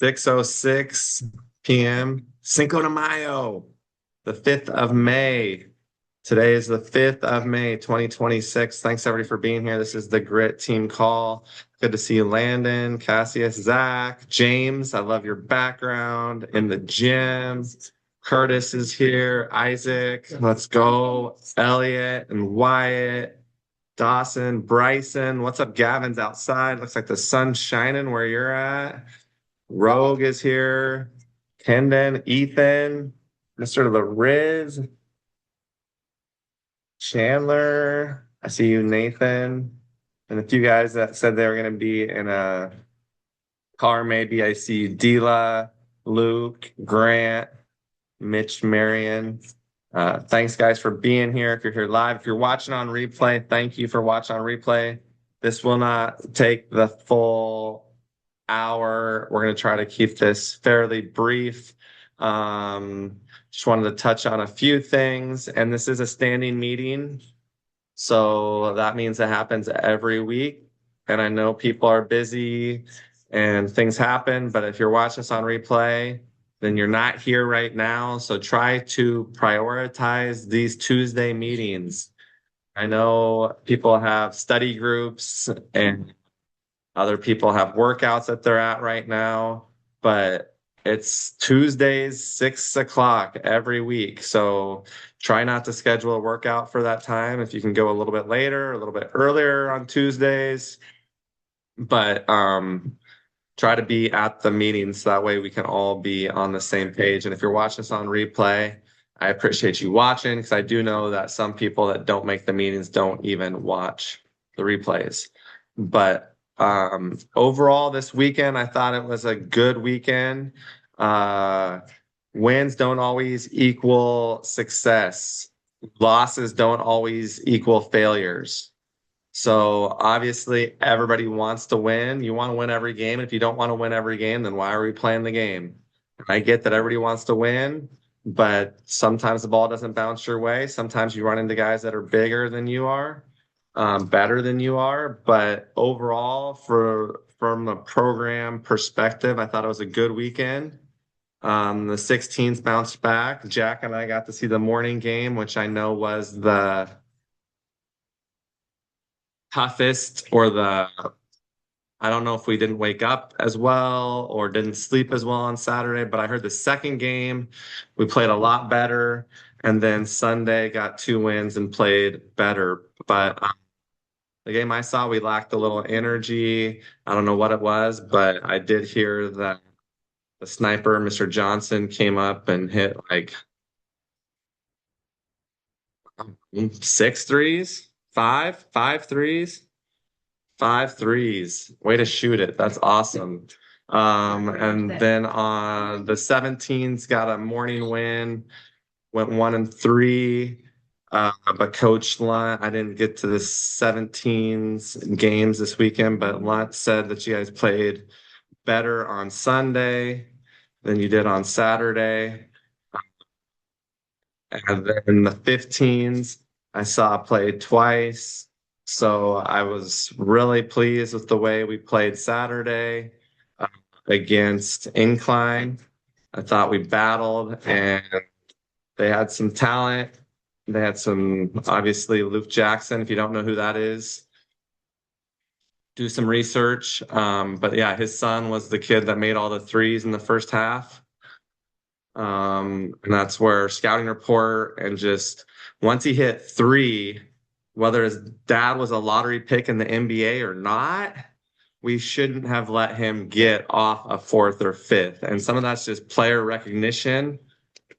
6:06 p.m. Cinco de Mayo, the 5th of May. Today is the 5th of May, 2026. Thanks everybody for being here. This is the Grit Team Call. Good to see you, Landon, Cassius, Zach, James. I love your background in the gym. Curtis is here. Isaac, let's go. Elliot and Wyatt, Dawson, Bryson. What's up? Gavin's outside. Looks like the sun's shining where you're at. Rogue is here. Kendon, Ethan, Mr. The Riz, Chandler. I see you, Nathan. And a few guys that said they were going to be in a car, maybe. I see Dila, Luke, Grant, Mitch, Marion. Thanks, guys, for being here. If you're here live, if you're watching on replay, thank you for watching on replay. This will not take the full hour. We're going to try to keep this fairly brief. Just wanted to touch on a few things, and this is a standing meeting. So that means it happens every week. And I know people are busy and things happen, but if you're watching this on replay, then you're not here right now. So try to prioritize these Tuesday meetings. I know people have study groups and other people have workouts that they're at right now, but it's Tuesdays, 6 o'clock every week. So try not to schedule a workout for that time. If you can go a little bit later, a little bit earlier on Tuesdays, but try to be at the meetings. So that way we can all be on the same page. And if you're watching this on replay, I appreciate you watching because I do know that some people that don't make the meetings don't even watch the replays. But overall, this weekend, I thought it was a good weekend. Wins don't always equal success. Losses don't always equal failures. So obviously, everybody wants to win. You want to win every game. If you don't want to win every game, then why are we playing the game? I get that everybody wants to win, but sometimes the ball doesn't bounce your way. Sometimes you run into guys that are bigger than you are. Better than you are, but overall, from a program perspective, I thought it was a good weekend. The 16s bounced back. Jack and I got to see the morning game, which I know was the toughest, or I don't know if we didn't wake up as well or didn't sleep as well on Saturday, but I heard the second game we played a lot better, and then Sunday got 2 wins and played better, but the game I saw, we lacked a little energy. I don't know what it was, but I did hear that the sniper, Mr. Johnson, came up and hit like 6 threes, five threes, 5 threes. Way to shoot it. That's awesome. And then on the 17s, got a morning win, went 1-3. But Coach Lunt, I didn't get to the 17s games this weekend, but Lunt said that you guys played better on Sunday than you did on Saturday. And then the 15s, I saw played twice. So I was really pleased with the way we played Saturday against Incline. I thought we battled and they had some talent. They had some, obviously, Luke Jackson. If you don't know who that is, do some research. But yeah, his son was the kid that made all the threes in the first half. And that's where scouting report and just once he hit 3, whether his dad was a lottery pick in the NBA or not, we shouldn't have let him get off a 4th or 5th. And some of that's just player recognition.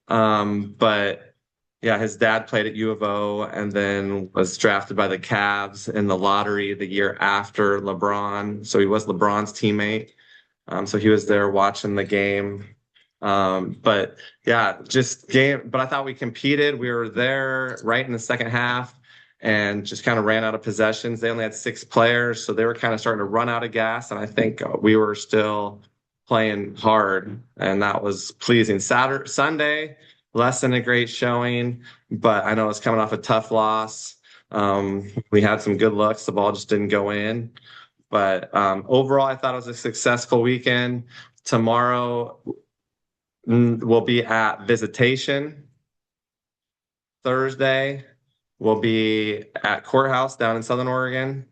But yeah, his dad played at U of O and then was drafted by the Cavs in the lottery the year after LeBron. So he was LeBron's teammate. So he was there watching the game. But yeah, just game. But I thought we competed. We were there right in the second half and just kind of ran out of possessions. They only had 6 players, so they were kind of starting to run out of gas. And I think we were still playing hard, and that was pleasing. Sunday, less than a great showing, but I know it's coming off a tough loss. We had some good looks. The ball just didn't go in. But overall, I thought it was a successful weekend. Tomorrow we'll be at Visitation. Thursday we'll be at Courthouse down in Southern Oregon.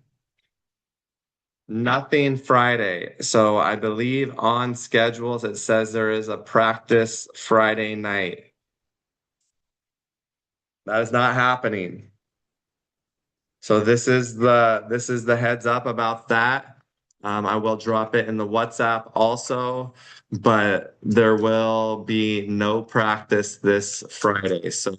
Nothing Friday. So I believe on schedules it says there is a practice Friday night. That is not happening. So this is the heads up about that. I will drop it in the WhatsApp also, but there will be no practice this Friday. So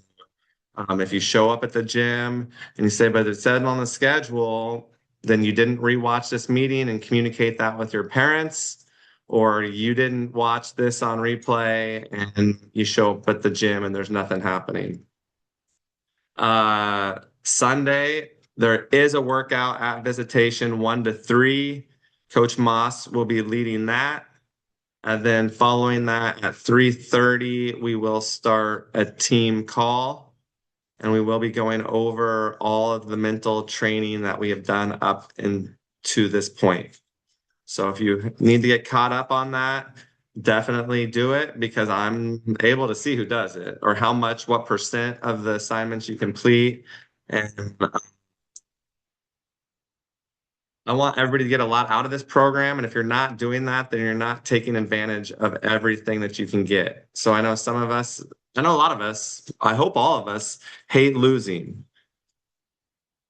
if you show up at the gym and you say, but it said on the schedule, then you didn't rewatch this meeting and communicate that with your parents, or you didn't watch this on replay and you show up at the gym and there's nothing happening. Sunday, there is a workout at Visitation 1 to 3. Coach Moss will be leading that. And then following that at 3:30, we will start a team call. And we will be going over all of the mental training that we have done up to this point. So if you need to get caught up on that, definitely do it, because I'm able to see who does it or what percent of the assignments you complete. And I want everybody to get a lot out of this program. And if you're not doing that, then you're not taking advantage of everything that you can get. So I know a lot of us, I hope all of us hate losing.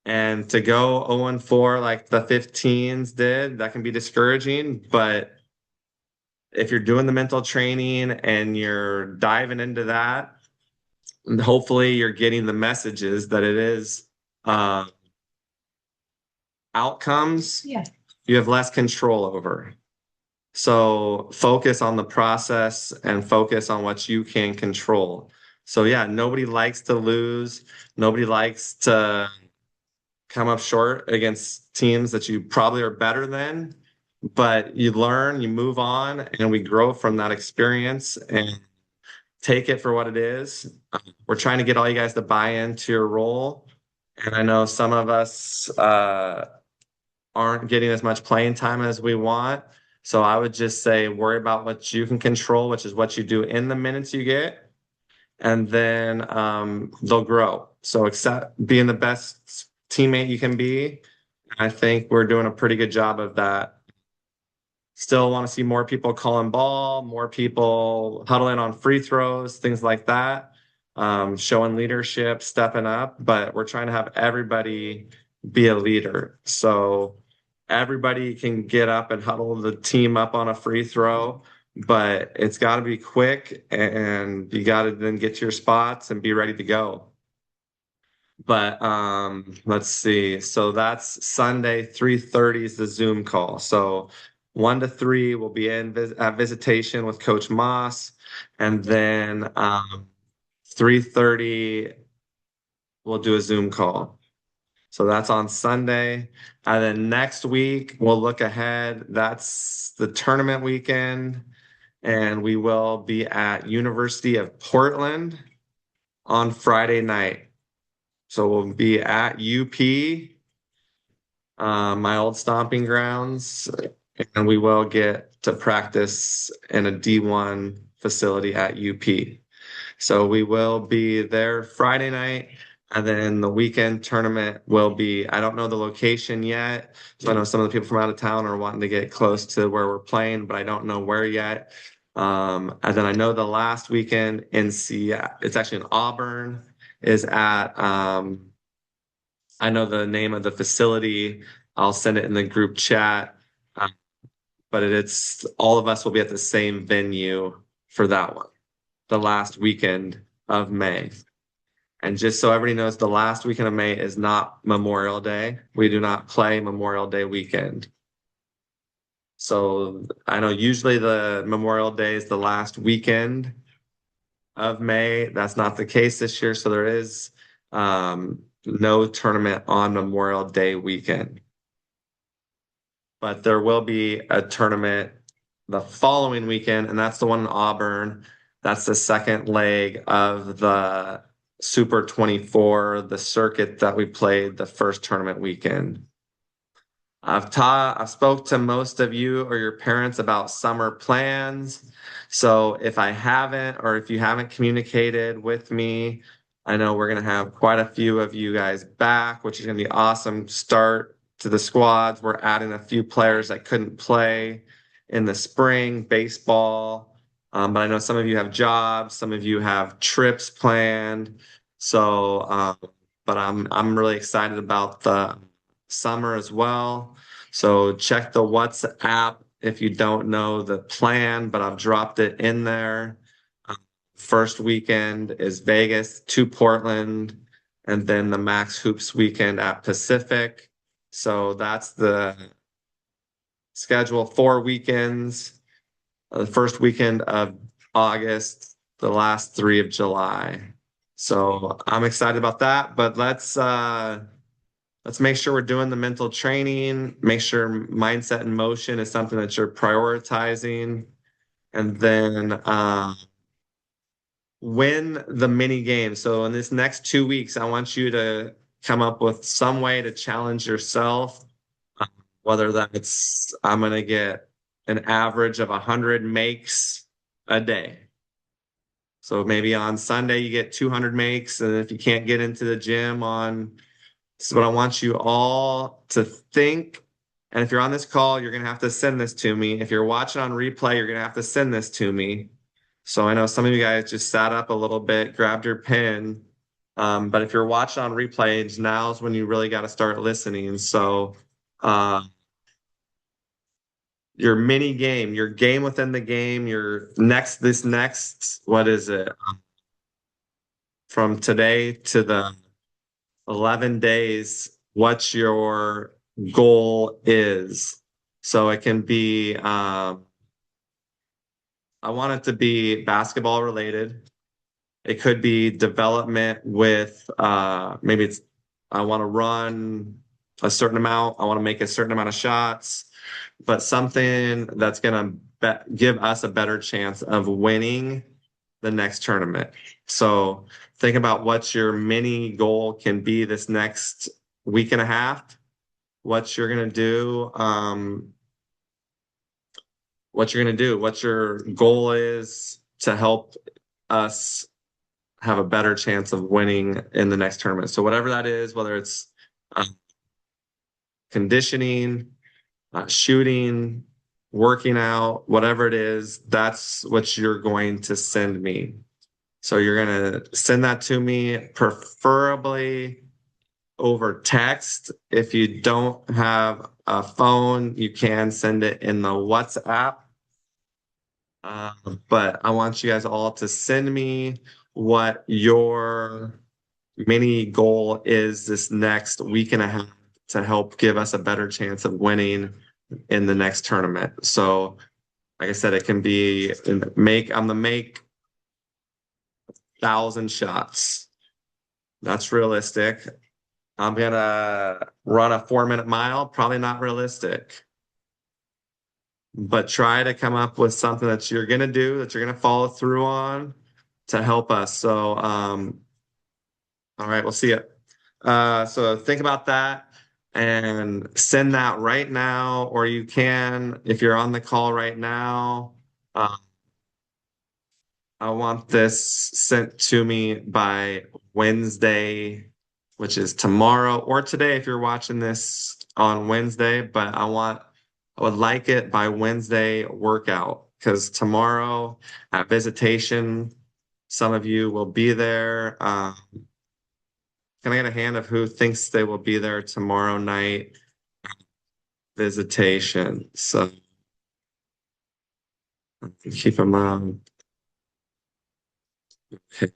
And to go 0-4 like the 15s did, that can be discouraging. But if you're doing the mental training and you're diving into that, hopefully you're getting the messages that it is outcomes you have less control over. So focus on the process and focus on what you can control. So yeah, nobody likes to lose. Nobody likes to come up short against teams that you probably are better than, but you learn, you move on, and we grow from that experience and take it for what it is. We're trying to get all you guys to buy into your role. And I know some of us aren't getting as much playing time as we want. So I would just say worry about what you can control, which is what you do in the minutes you get. And then they'll grow. So accept being the best teammate you can be. I think we're doing a pretty good job of that. Still want to see more people calling ball, more people huddling on free throws, things like that, showing leadership, stepping up. But we're trying to have everybody be a leader. So everybody can get up and huddle the team up on a free throw, but it's got to be quick and you got to then get to your spots and be ready to go. But let's see. So that's Sunday, 3:30 is the Zoom call. So 1 to 3 will be at Visitation with Coach Moss. And then 3:30 we'll do a Zoom call. So that's on Sunday. And then next week we'll look ahead. That's the tournament weekend. And we will be at University of Portland on Friday night. So we'll be at UP, my old stomping grounds, and we will get to practice in a D1 facility at UP. So we will be there Friday night, and then the weekend tournament will be, I don't know the location yet. So I know some of the people from out of town are wanting to get close to where we're playing, but I don't know where yet. And then I know the last weekend in Seattle, it's actually in Auburn, is at, I know the name of the facility. I'll send it in the group chat. But it's all of us will be at the same venue for that one, the last weekend of May. And just so everybody knows, the last weekend of May is not Memorial Day. We do not play Memorial Day weekend. So I know usually the Memorial Day is the last weekend of May. That's not the case this year. So there is no tournament on Memorial Day weekend. But there will be a tournament the following weekend, and that's the one in Auburn. That's the second leg of the Super 24, the circuit that we played the first tournament weekend. I spoke to most of you or your parents about summer plans. So if I haven't, or if you haven't communicated with me, I know we're going to have quite a few of you guys back, which is going to be awesome start to the squads. We're adding a few players that couldn't play in the spring, baseball. But I know some of you have jobs, some of you have trips planned. So, but I'm really excited about the summer as well. So check the WhatsApp if you don't know the plan, but I've dropped it in there. Uh, First weekend is Vegas to Portland, and then the Max Hoops weekend at Pacific. So that's the schedule. 4 weekends. The first weekend of August, the last 3 of July. So I'm excited about that, but let's make sure we're doing the mental training, make sure mindset and motion is something that you're prioritizing, and then win the mini game. So in this next 2 weeks, I want you to come up with some way to challenge yourself, whether that's I'm going to get an average of 100 makes a day. So maybe on Sunday you get 200 makes, and if you can't get into the gym on this is what I want you all to think. And if you're on this call, you're going to have to send this to me. If you're watching on replay, you're going to have to send this to me. So I know some of you guys just sat up a little bit, grabbed your pen. But if you're watching on replay, now's when you really got to start listening. So uh, your mini game, your game within the game, this next, what is it? From today to the 11 days, what your goal is. So it can be, I want it to be basketball related. It could be development with, maybe it's, I want to run a certain amount. I want to make a certain amount of shots, but something that's going to give us a better chance of winning the next tournament. So think about what your mini goal can be this next week and a half, what you're going to do, what your goal is to help us have a better chance of winning in the next tournament. So whatever that is, whether it's uh, conditioning, shooting, working out, whatever it is, that's what you're going to send me. So you're going to send that to me, preferably over text. If you don't have a phone, you can send it in the WhatsApp. But I want you guys all to send me what your mini goal is this next week and a half to help give us a better chance of winning in the next tournament. So, like I said, it can be I'm the make 1,000 shots. That's realistic. I'm gonna run a 4 minute mile. Probably not realistic, but try to come up with something that you're gonna do, that you're gonna follow through on to help us. So, all right, we'll see it. So think about that and send that right now, or you can, if you're on the call right now, uh, I want this sent to me by Wednesday, which is tomorrow, or today if you're watching this on Wednesday, but I would like it by Wednesday workout because tomorrow at visitation, some of you will be there. Can I get a hand of who thinks they will be there tomorrow night visitation? So keep them on. Okay.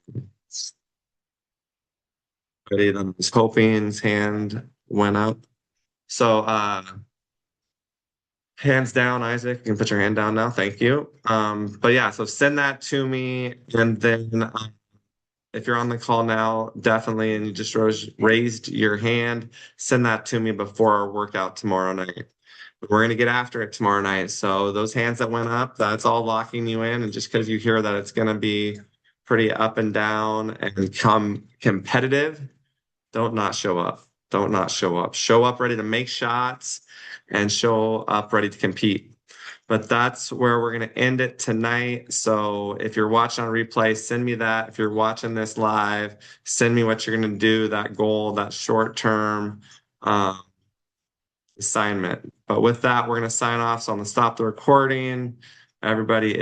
Ready, I was hoping his hand went up. So hands down, Isaac. You can put your hand down now. Thank you. But yeah, so send that to me, and then if you're on the call now, definitely, and you just raised your hand, send that to me before our workout tomorrow night. We're going to get after it tomorrow night. So those hands that went up, that's all locking you in. And just because you hear that it's going to be pretty up and down and come competitive, don't not show up. Don't not show up. Show up ready to make shots and show up ready to compete. But that's where we're going to end it tonight. So if you're watching on replay, send me that. If you're watching this live, send me what you're going to do, that goal, that short term assignment. But with that, we're going to sign off. So I'm going to stop the recording. Everybody